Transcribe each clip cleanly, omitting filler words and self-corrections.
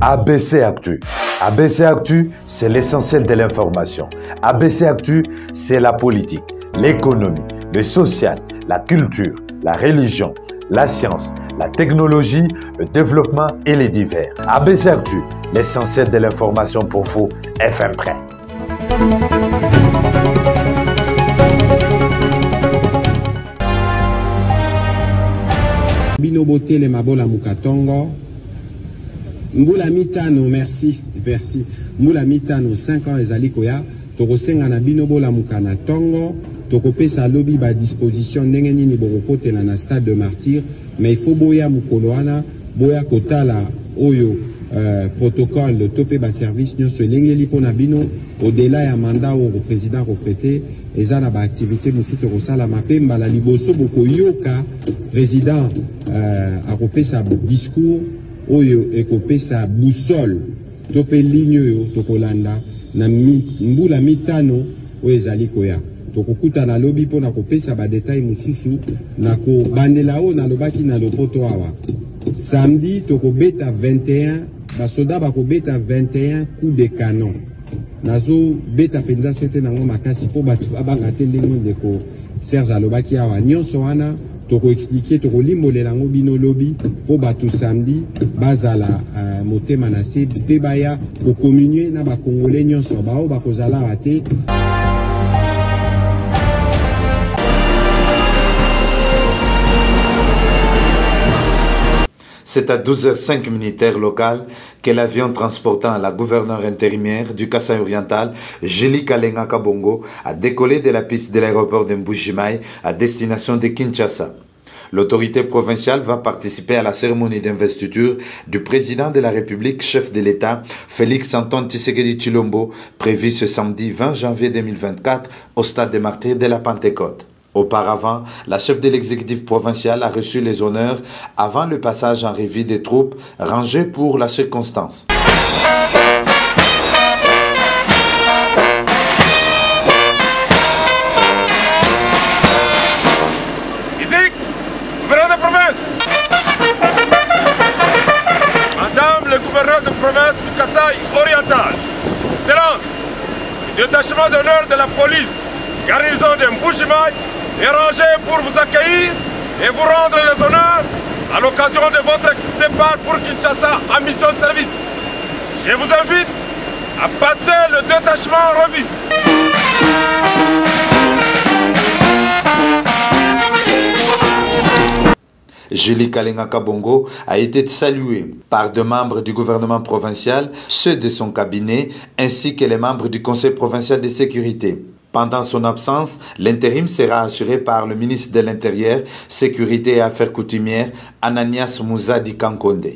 ABC Actu. ABC Actu, c'est l'essentiel de l'information. ABC Actu, c'est la politique, l'économie, le social, la culture, la religion, la science, la technologie, le développement et les divers. ABC Actu, l'essentiel de l'information pour vous, FM Prêt. Binobote le mabola mukatongo. Mbula mitano, merci. Mbula mitano, 5 ans ezali koya. Toko senga na binobola mukana tongo. Toko pesa lobby ba disposition ndenge nini borokote na stade de martyr. Mais il faut boya mukoloana, boya kotala oyo protocole de topé ba service nyonso lengeli pona bino au-delà ya mandat au président retraité ezana ba activité mususu kosala mapemba la liboso boko yoka président a kopesa discours oyo ekopesa boussole topé ligne yo tokolanda na mbula mitano oyo ezali koya tokokuta na lobi pona kopesa ba détail mususu na ko bandela o na lobaki na lopoto awa samedi tokobeta 21 basoda bakobeta 21 coups de canon nazo beta penza sete nango makasi po batu abanga te ndenge ndeko Serge alobaki awa nyonso wana toko expliquer toko limbolela ngo bino lobi po batu samedi bazala motema na se pe baya ko communier na ba congolais nyonso bao bakozala ate. C'est à 12h05 militaire local que l'avion transportant la gouverneure intérimaire du Kasaï oriental, Julie Kalenga Kabongo, a décollé de la piste de l'aéroport de Mbujimaï à destination de Kinshasa. L'autorité provinciale va participer à la cérémonie d'investiture du président de la République, chef de l'État, Félix Antoine Tshisekedi Tshilombo, prévue ce samedi 20 janvier 2024 au stade des Martyrs de la Pentecôte. Auparavant, la chef de l'exécutif provincial a reçu les honneurs avant le passage en revue des troupes rangées pour la circonstance. Ici, gouverneur de province. Madame le gouverneur de province du Kasaï oriental. Excellence, le détachement d'honneur de la police, garnison de Mbujimaï, est rangé pour vous accueillir et vous rendre les honneurs à l'occasion de votre départ pour Kinshasa en mission de service. Je vous invite à passer le détachement en revue. Julie Kalenga Kabongo a été saluée par deux membres du gouvernement provincial, ceux de son cabinet, ainsi que les membres du conseil provincial de sécurité. Pendant son absence, l'intérim sera assuré par le ministre de l'Intérieur, Sécurité et Affaires coutumières, Ananias Mouzadi Kankonde.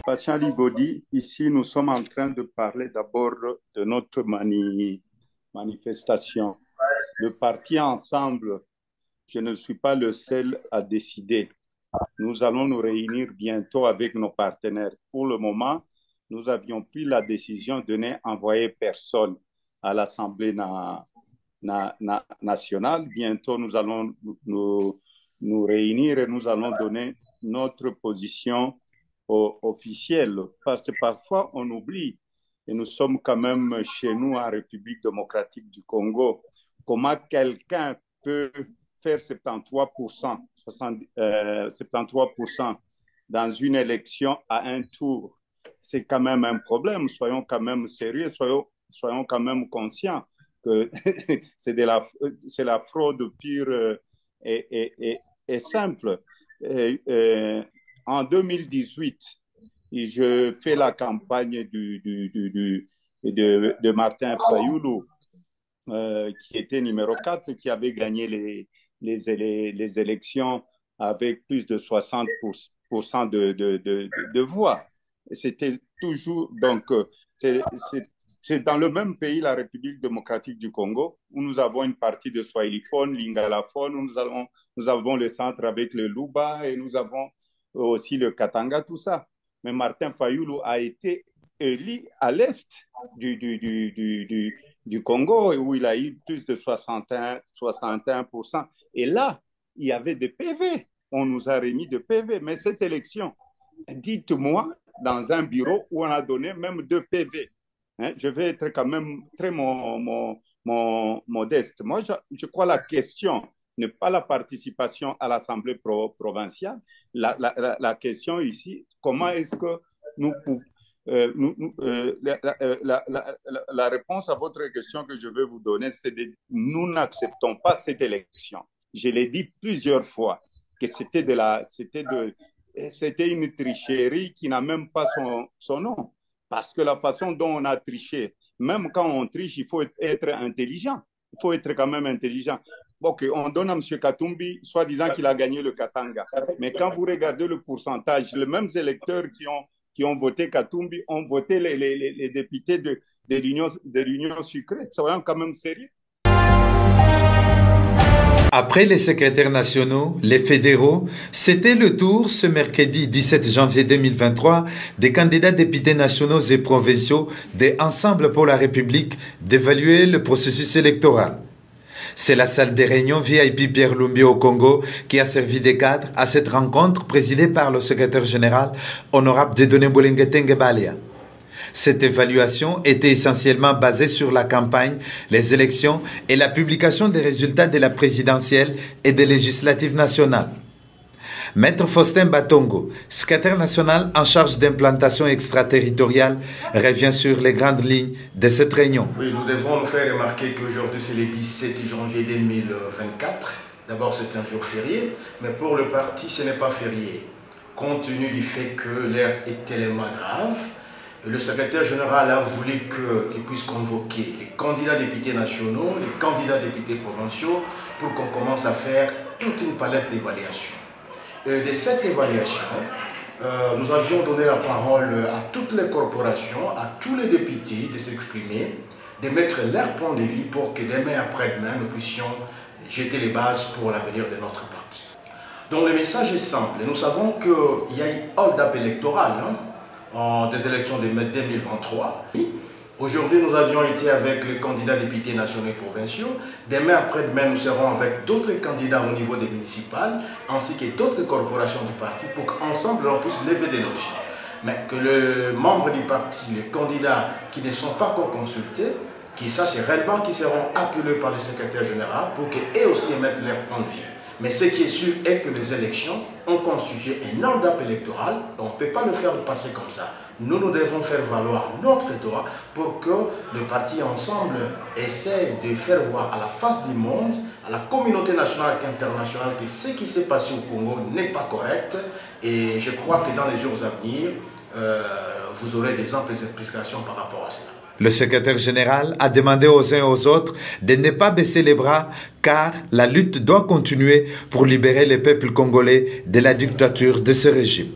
Patient Libodi, ici nous sommes en train de parler d'abord de notre manifestation. Le parti Ensemble, je ne suis pas le seul à décider. Nous allons nous réunir bientôt avec nos partenaires. Pour le moment, nous avions pris la décision de n'envoyer personne à l'Assemblée nationale. Bientôt, nous allons nous réunir et nous allons donner notre position officielle. Parce que parfois, on oublie, et nous sommes quand même chez nous en République démocratique du Congo, comment quelqu'un peut faire 73%. 73% dans une élection à un tour, c'est quand même un problème. Soyons quand même sérieux, soyons quand même conscients que c'est la fraude pure et simple. En 2018, je fais la campagne de Martin Fayoulou, qui était numéro 4, qui avait gagné les élections avec plus de 60% de voix. C'était toujours, donc, c'est dans le même pays, la République démocratique du Congo, où nous avons une partie de Swahiliphone, Lingalaphone, nous avons le centre avec le Luba et nous avons aussi le Katanga, tout ça. Mais Martin Fayulu a été élu à l'est du Congo, où il a eu plus de 61%. Et là, il y avait des PV. On nous a remis des PV. Mais cette élection, dites-moi, dans un bureau où on a donné même 2 PV. Hein, je vais être quand même très modeste. Moi, je crois la question n'est pas la participation à l'Assemblée provinciale. La question ici, comment est-ce que nous pouvons... la réponse à votre question que je vais vous donner, c'est que nous n'acceptons pas cette élection. Je l'ai dit plusieurs fois que c'était une tricherie qui n'a même pas son nom. Parce que la façon dont on a triché, même quand on triche, il faut être intelligent. Il faut être quand même intelligent. Ok, on donne à M. Katumbi, soi-disant qu'il a gagné le Katanga. Mais quand vous regardez le pourcentage, les mêmes électeurs qui ont voté Katumbi ont voté les députés de l'Union sucrée. Soyons quand même sérieux. Après les secrétaires nationaux, les fédéraux, c'était le tour ce mercredi 17 janvier 2023 des candidats députés nationaux et provinciaux de Ensemble pour la République d'évaluer le processus électoral. C'est la salle des réunions VIP Pierre Lumbi au Congo qui a servi de cadre à cette rencontre présidée par le secrétaire général honorable Dieudonné Bolengetenge Balia. Cette évaluation était essentiellement basée sur la campagne, les élections et la publication des résultats de la présidentielle et des législatives nationales. Maître Faustin Batongo, secrétaire national en charge d'implantation extraterritoriale, revient sur les grandes lignes de cette réunion. Oui, nous devrons nous faire remarquer qu'aujourd'hui c'est le 17 janvier 2024. D'abord c'est un jour férié, mais pour le parti ce n'est pas férié. Compte tenu du fait que l'heure est tellement grave, le secrétaire général a voulu qu'il puisse convoquer les candidats députés nationaux, les candidats députés provinciaux, pour qu'on commence à faire toute une palette d'évaluations. De cette évaluation, nous avions donné la parole à toutes les corporations, à tous les députés de s'exprimer, de mettre leur point de vue pour que demain après-demain, nous puissions jeter les bases pour l'avenir de notre parti. Donc le message est simple. Nous savons qu'il y a une hold-up électorale des élections de mai 2023. Aujourd'hui, nous avions été avec les candidats députés nationaux et provinciaux. Demain après-demain, nous serons avec d'autres candidats au niveau des municipales, ainsi que d'autres corporations du parti, pour qu'ensemble, on puisse lever des notions. Mais que les membres du parti, les candidats qui ne sont pas encore consultés, qui sachent réellement qu'ils seront appelés par le secrétaire général pour qu'eux aussi émettent leur point de vue. Mais ce qui est sûr est que les élections ont constitué un hold-up électoral. On ne peut pas le faire passer comme ça. Nous devons faire valoir notre droit pour que le parti ensemble essaie de faire voir à la face du monde, à la communauté nationale et internationale, que ce qui s'est passé au Congo n'est pas correct. Et je crois que dans les jours à venir, vous aurez des amples explications par rapport à cela. Le secrétaire général a demandé aux uns et aux autres de ne pas baisser les bras car la lutte doit continuer pour libérer le peuple congolais de la dictature de ce régime.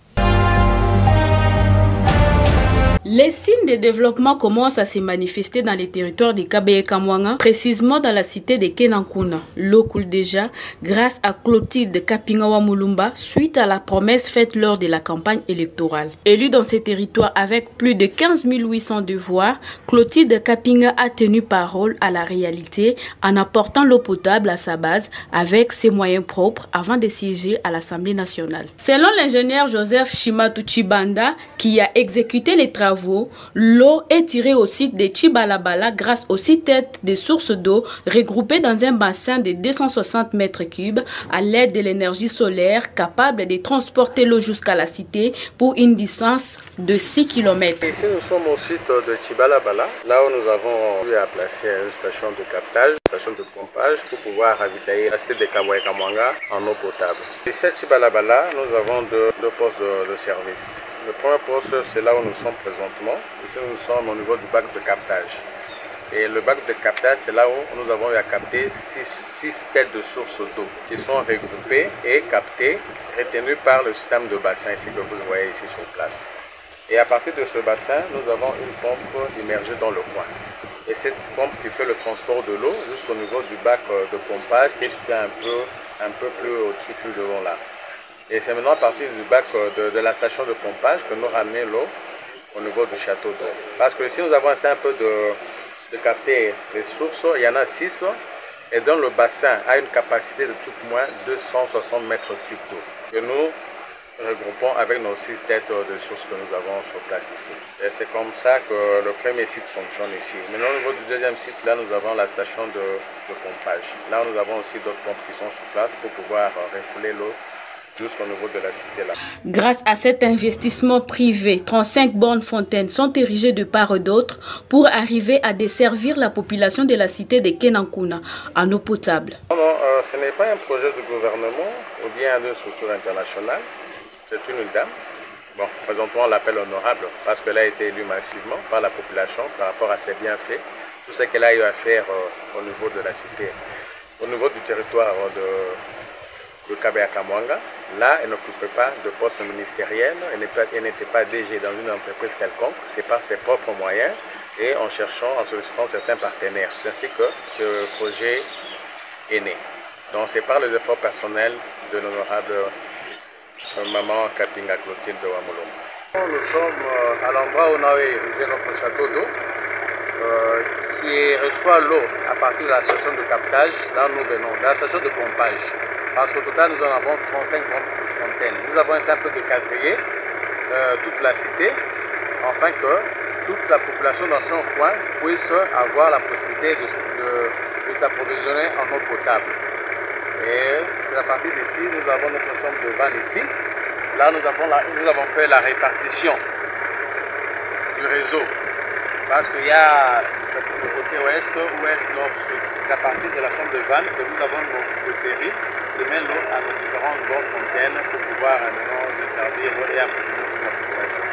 Les signes de développement commencent à se manifester dans les territoires de Kabe et Kamwanga, précisément dans la cité de Kenankuna. L'eau coule déjà grâce à Clotilde Kapingawa Mulumba suite à la promesse faite lors de la campagne électorale. Élue dans ces territoires avec plus de 15 800 devoirs, Clotilde Kapinga a tenu parole à la réalité en apportant l'eau potable à sa base avec ses moyens propres avant de siéger à l'Assemblée nationale. Selon l'ingénieur Joseph Shimatuchibanda, qui a exécuté les travaux, l'eau est tirée au site de Chibalabala grâce aux 6 têtes de sources d'eau regroupées dans un bassin de 260 mètres cubes à l'aide de l'énergie solaire capable de transporter l'eau jusqu'à la cité pour une distance de 6 km. Ici, nous sommes au site de Chibalabala, là où nous avons eu à placer une station de captage, une station de pompage pour pouvoir ravitailler la cité de Kabwa et Kamwanga en eau potable. Ici à Chibalabala, nous avons deux postes de service. Le premier poste, c'est là où nous sommes présentement. Ici, nous sommes au niveau du bac de captage. Et le bac de captage, c'est là où nous avons eu à capter 6 têtes de sources d'eau qui sont regroupées et captées, retenues par le système de bassin ici que vous voyez ici sur place. Et à partir de ce bassin, nous avons une pompe immergée dans le coin. Et cette pompe qui fait le transport de l'eau jusqu'au niveau du bac de pompage qui se fait un peu plus au-dessus, plus de long là. Et c'est maintenant à partir du bac de la station de pompage que nous ramenons l'eau au niveau du château d'eau. Parce que si nous avons essayé un peu de capter les sources, il y en a 6, et dans le bassin a une capacité de tout moins 260 mètres cubes d'eau que nous regroupons avec nos 6 têtes de sources que nous avons sur place ici. Et c'est comme ça que le premier site fonctionne ici. Maintenant, au niveau du deuxième site, là, nous avons la station de pompage. Là, nous avons aussi d'autres pompes qui sont sur place pour pouvoir refouler l'eau jusqu'au niveau de la cité là. Grâce à cet investissement privé, 35 bornes fontaines sont érigées de part et d'autre pour arriver à desservir la population de la cité de Kenankuna en eau potable. Non, ce n'est pas un projet du gouvernement ou bien d'une structure internationale. C'est une dame. Bon, présentement, on l'appelle honorable parce qu'elle a été élue massivement par la population par rapport à ses bienfaits, tout ce qu'elle a eu à faire au niveau de la cité, au niveau du territoire de Kabeya-Kamwanga. Là, elle n'occupait pas de poste ministériel, elle n'était pas DG dans une entreprise quelconque, c'est par ses propres moyens et en cherchant, en sollicitant certains partenaires. C'est ainsi que ce projet est né. Donc c'est par les efforts personnels de l'honorable maman Kapinga Clotilde de Wamulumba. Nous sommes à l'endroit où on a érigé notre château d'eau qui reçoit l'eau à partir de la station de captage, là nous venons, de la station de pompage. Parce qu'au total, nous en avons 35 fontaines. Nous avons essayé un peu de quadriller toute la cité, afin que toute la population dans son coin puisse avoir la possibilité de s'approvisionner en eau potable. Et c'est à partir d'ici, nous avons notre chambre de vanne ici. Là, nous avons fait la répartition du réseau. Parce qu'il y a le côté ouest, nord, sud. C'est à partir de la chambre de vanne que nous avons notre tuyauterie de mettre l'eau à nos différentes bornes fontaines pour pouvoir maintenant desservir et approvisionner toute la population.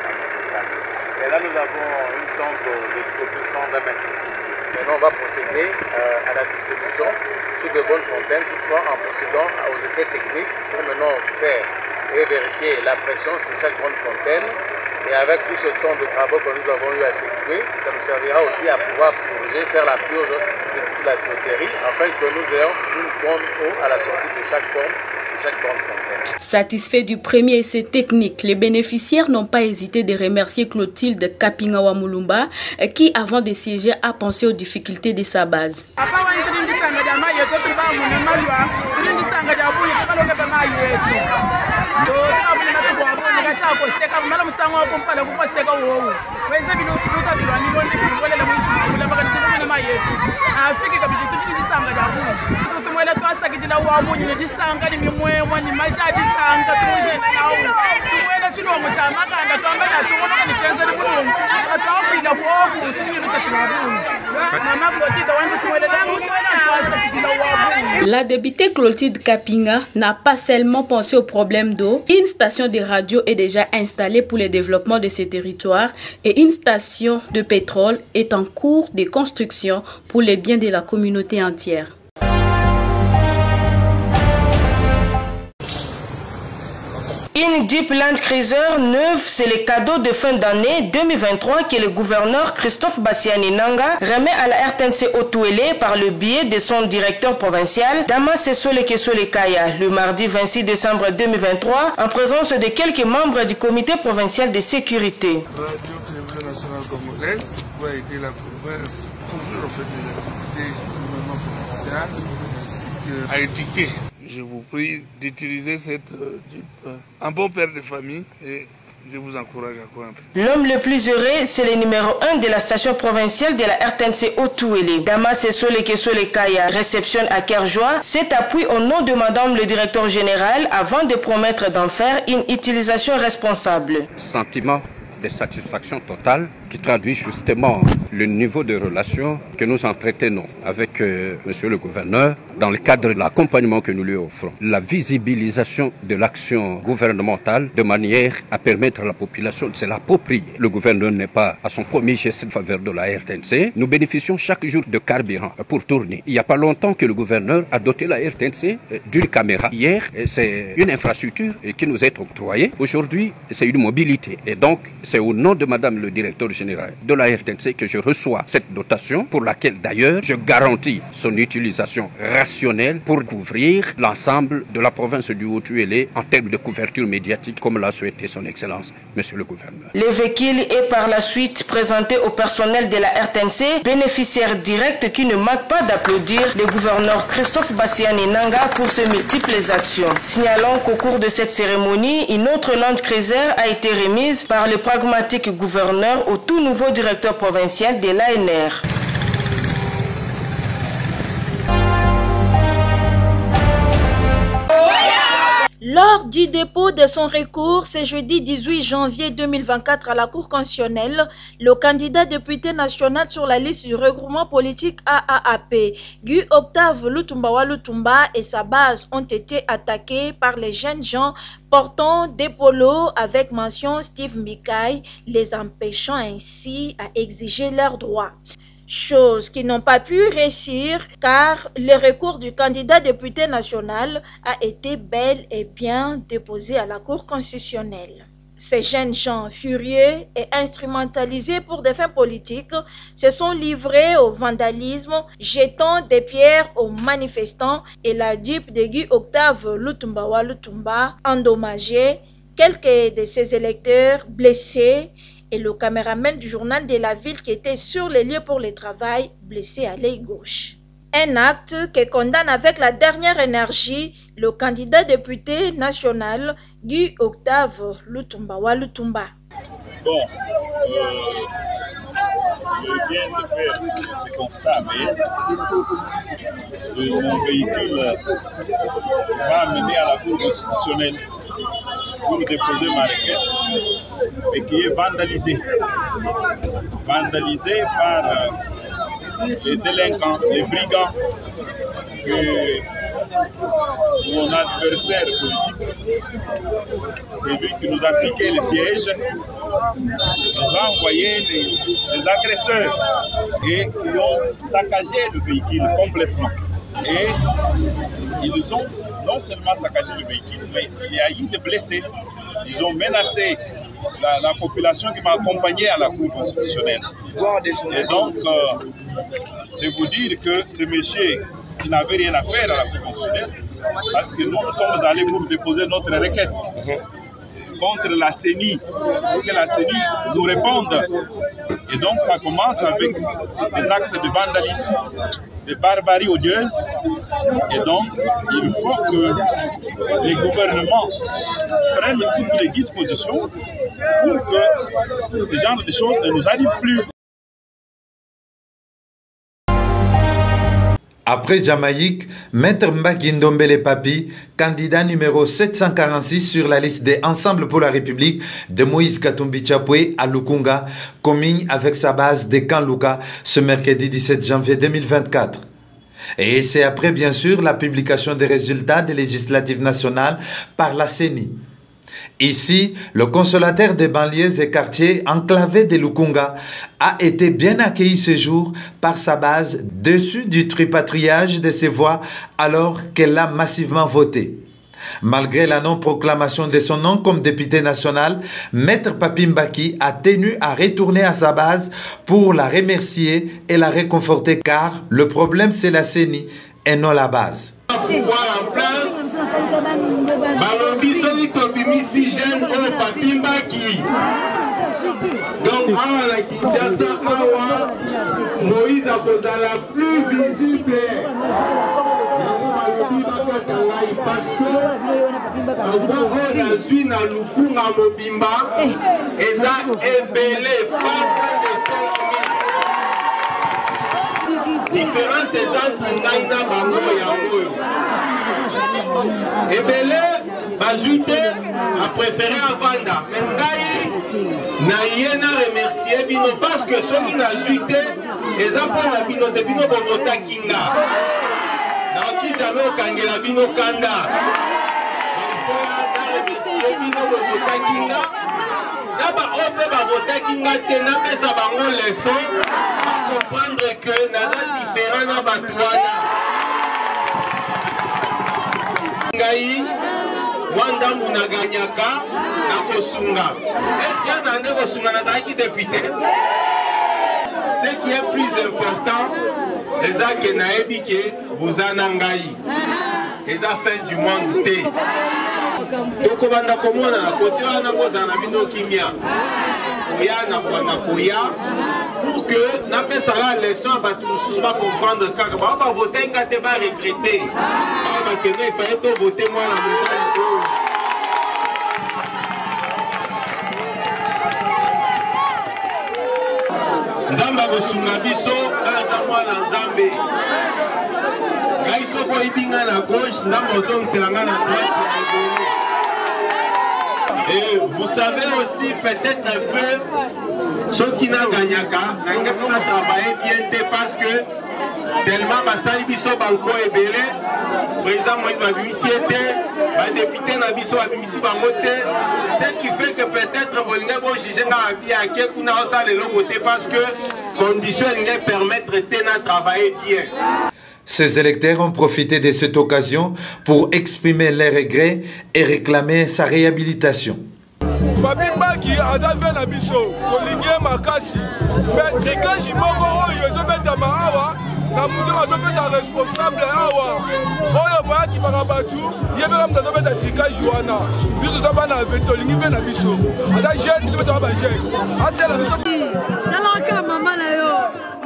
Et là, nous avons une tombe de production d'un mètre. Maintenant, on va procéder à la distribution sur de bonnes fontaines, toutefois en procédant aux essais techniques pour maintenant faire et vérifier la pression sur chaque bonne fontaine. Et avec tout ce temps de travaux que nous avons eu à effectuer, ça nous servira aussi à pouvoir purger, faire la purge de toute la tuyauterie, afin que nous ayons une bonne eau à la sortie de chaque pompe, sur chaque bonne fontaine. Satisfait du premier essai technique, les bénéficiaires n'ont pas hésité de remercier Clotilde Kapinga Wamulumba, qui, avant de siéger, a pensé aux difficultés de sa base. La députée Clotilde Kapinga n'a pas seulement pensé au problème d'eau. Une station de radio est déjà installée pour le développement de ces territoires et une station de pétrole est en cours de construction pour les biens de la communauté entière. Une Jeep Land Cruiser neuve, c'est le cadeau de fin d'année 2023 que le gouverneur Christophe Bassiani Nanga remet à la RTNC Otuele par le biais de son directeur provincial Damas Sesole Kesole Kaya le mardi 26 décembre 2023 en présence de quelques membres du comité provincial de sécurité. Radio nationale congolaise va aider la province toujours au fait de l'activité du gouvernement provincial ainsi qu'à éduquer. Je vous prie d'utiliser cette Jeep, un bon père de famille, et je vous encourage à quoi un peu. L'homme le plus heureux, c'est le numéro 1 de la station provinciale de la RTNC Otuele. Damas Sesole Kesole Kaya réceptionne à cœur joie cet appui au nom de Madame le directeur général avant de promettre d'en faire une utilisation responsable. Sentiment de satisfaction totale qui traduit justement le niveau de relation que nous entretenons avec monsieur le gouverneur dans le cadre de l'accompagnement que nous lui offrons. La visibilisation de l'action gouvernementale de manière à permettre à la population de se l'approprier. Le gouverneur n'est pas à son premier geste en faveur de la RTNC. Nous bénéficions chaque jour de carburant pour tourner. Il n'y a pas longtemps que le gouverneur a doté la RTNC d'une caméra. Hier, c'est une infrastructure qui nous est octroyée. Aujourd'hui, c'est une mobilité. Et donc, c'est au nom de Madame le directeur général général de la RTNC que je reçois cette dotation pour laquelle d'ailleurs je garantis son utilisation rationnelle pour couvrir l'ensemble de la province du Haut-Uélé en termes de couverture médiatique comme l'a souhaité son Excellence, Monsieur le Gouverneur. Le véhicule est par la suite présenté au personnel de la RTNC, bénéficiaire direct qui ne manque pas d'applaudir le gouverneur Christophe Bassiani Nanga pour ses multiples actions. Signalons qu'au cours de cette cérémonie, une autre Land Cruiser a été remise par le pragmatique gouverneur au tout nouveau directeur provincial de l'ANR. Lors du dépôt de son recours, ce jeudi 18 janvier 2024 à la Cour constitutionnelle, le candidat député national sur la liste du regroupement politique AAAP, Guy Octave Lutumba Lutumba et sa base ont été attaqués par les jeunes gens portant des polos avec mention Steve Mikaï, les empêchant ainsi à exiger leurs droits. Chose qui n'ont pas pu réussir car le recours du candidat député national a été bel et bien déposé à la Cour constitutionnelle. Ces jeunes gens furieux et instrumentalisés pour des fins politiques se sont livrés au vandalisme, jetant des pierres aux manifestants et la dupe de Guy Octave Lutumba Lutumba endommagée, quelques de ses électeurs blessés et le caméraman du journal de la ville qui était sur les lieux pour le travail, blessé à l'œil gauche. Un acte que condamne avec la dernière énergie le candidat député national Guy Octave Lutumba Lutumba. Bon, je viens de faire ce constat, mais mon véhicule va mener à la Cour constitutionnelle pour déposer ma requête, et qui est vandalisé. Vandalisé par les délinquants, les brigands que mon adversaire politique, c'est lui qui nous a piqué le siège, nous a envoyé des agresseurs et qui ont saccagé le véhicule complètement. Et ils ont non seulement saccagé le véhicule, mais il y a eu des blessés. Ils ont menacé la population qui m'a accompagné à la Cour constitutionnelle. Et donc, c'est vous dire que ce monsieur qui n'avait rien à faire à la Cour constitutionnelle, parce que nous sommes allés pour déposer notre requête contre la CENI, pour que la CENI nous réponde. Et donc, ça commence avec des actes de vandalisme, de barbarie odieuse. Et donc, il faut que les gouvernements prennent toutes les dispositions pour que ce genre de choses ne nous arrivent plus. Après Jamaïque, Maître Mbaki Ndombele Papi, candidat numéro 746 sur la liste des Ensemble pour la République de Moïse Katumbi Chapwe à Lukunga, commune avec sa base de Kanluka ce mercredi 17 janvier 2024. Et c'est après bien sûr la publication des résultats des législatives nationales par la CENI. Ici, le consolateur des banlieues et quartiers enclavés de Lukunga a été bien accueilli ce jour par sa base dessus du tripatouillage de ses voix alors qu'elle a massivement voté. Malgré la non-proclamation de son nom comme député national, Maître Papi Mbaki a tenu à retourner à sa base pour la remercier et la réconforter car le problème c'est la CENI et non la base. Balobi soki tobimisi jeune oyo Papi Mbaki. Donc awa na Kinshasa awa Moïse akozala plus visible. Yango balobi bakata ngai parce que avant oyo nazwi na Lukunga mobimba eza ebele pas de 5 000. Différence eza entre ngai na bango yango. Ebele bajouté a préféré à Vanda. Mais ngai na yena remercier bino parce que soki na juité eza pona bino te bino bovota kinga. Na ki jamais okangela bino kanda. Na remercier bino bovota kinga. Na ba ope bavota kinga te na pesa bango leçon à comprendre que naza différent na batwana. Wandambu na ganyaka na kosunga. Est-ce qu'il y a un kosunga na zaki député? Ce qui est plus important, c'est que naebike vous anangai. Et la fin du monde té. Toko banda komona na côté wana bozana bino kimia. Oya na bwana koya pour que na pesa la leçon ba tous va comprendre quand ba voter ngate ba regretter. Ba que il fallait to voter moi la montagne. Zamba kosunga biso kaza mwana Nzambe. Gaïsoko ibinga na gauche, Ndamozong Selanga na droite. Et vous savez aussi peut-être un peu ceux qui n'ont gagné qu'à travailler bien parce que tellement Bassali Bisso Banco est belé, président Moïse Babimisi était, député Nabiso Babimisi Bangote, ce qui fait que peut-être vous n'avez pas jugé dans la vie à quel coup n'a pas le côté parce que conditions ne permettent de travailler bien. Ces électeurs ont profité de cette occasion pour exprimer leurs regrets et réclamer sa réhabilitation. Babimbaki adavé na biso kolingie makasi mais trikage moko oyo ezobeta maawa na mutu azobeta responsable awa oyo boyaki baka batu yebeka mutu azobeta trikage wana biso toza bana tolingi mpe na biso ata jeune tobetaka bajeune asela biso talaka mama na yo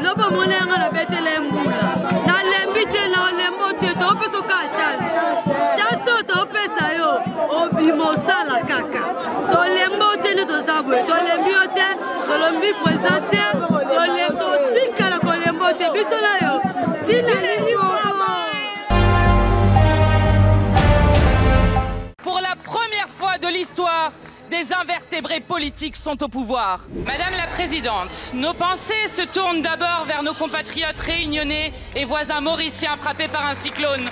lobo monenga na betele mbula nalembi te na olembo te topesa ka chance topesa yo obimosala kaka tolembo te ne tozabwe tolembi yo te tolombi présente totikala kolembo te biso na yo tina Pour la première fois de l'histoire, des invertébrés politiques sont au pouvoir. Madame la Présidente, nos pensées se tournent d'abord vers nos compatriotes réunionnais et voisins mauriciens frappés par un cyclone.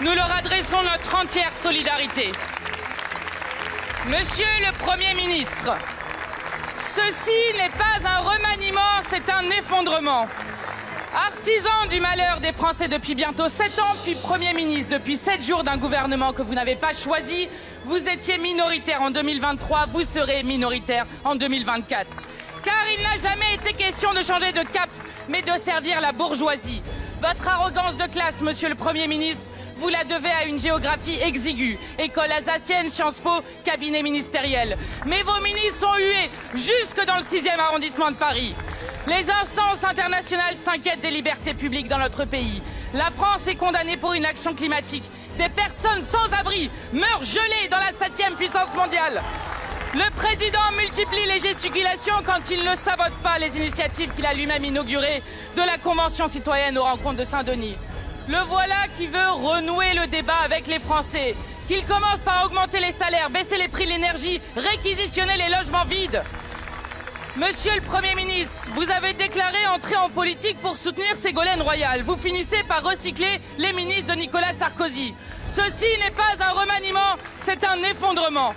Nous leur adressons notre entière solidarité. Monsieur le Premier ministre, ceci n'est pas un remaniement, c'est un effondrement. Artisan du malheur des Français depuis bientôt 7 ans, puis Premier ministre depuis 7 jours d'un gouvernement que vous n'avez pas choisi, vous étiez minoritaire en 2023, vous serez minoritaire en 2024. Car il n'a jamais été question de changer de cap, mais de servir la bourgeoisie. Votre arrogance de classe, monsieur le Premier ministre, vous la devez à une géographie exiguë. École alsacienne, Sciences Po, cabinet ministériel. Mais vos ministres sont hués jusque dans le 6e arrondissement de Paris. Les instances internationales s'inquiètent des libertés publiques dans notre pays. La France est condamnée pour une action climatique. Des personnes sans abri meurent gelées dans la 7e puissance mondiale. Le président multiplie les gesticulations quand il ne sabote pas les initiatives qu'il a lui-même inaugurées de la Convention citoyenne aux rencontres de Saint-Denis. Le voilà qui veut renouer le débat avec les Français, qu'il commence par augmenter les salaires, baisser les prix de l'énergie, réquisitionner les logements vides. Monsieur le Premier ministre, vous avez déclaré entrer en politique pour soutenir Ségolène Royal. Vous finissez par recycler les ministres de Nicolas Sarkozy. Ceci n'est pas un remaniement, c'est un effondrement.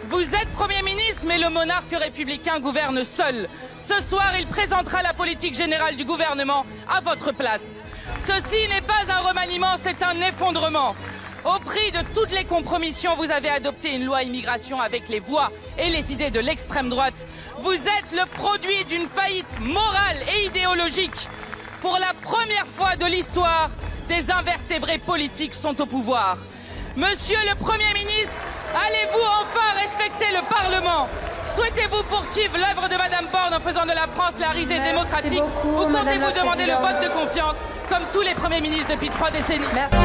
Vous êtes Premier ministre, mais le monarque républicain gouverne seul. Ce soir, il présentera la politique générale du gouvernement à votre place. Ceci n'est pas un remaniement, c'est un effondrement. Au prix de toutes les compromissions, vous avez adopté une loi immigration avec les voix et les idées de l'extrême droite. Vous êtes le produit d'une faillite morale et idéologique. Pour la première fois de l'histoire, des invertébrés politiques sont au pouvoir. Monsieur le Premier ministre, allez-vous enfin respecter le Parlement? Souhaitez-vous poursuivre l'œuvre de Madame Borne en faisant de la France la risée démocratique ou comptez-vous demander le vote de confiance comme tous les premiers ministres depuis 3 décennies? Merci.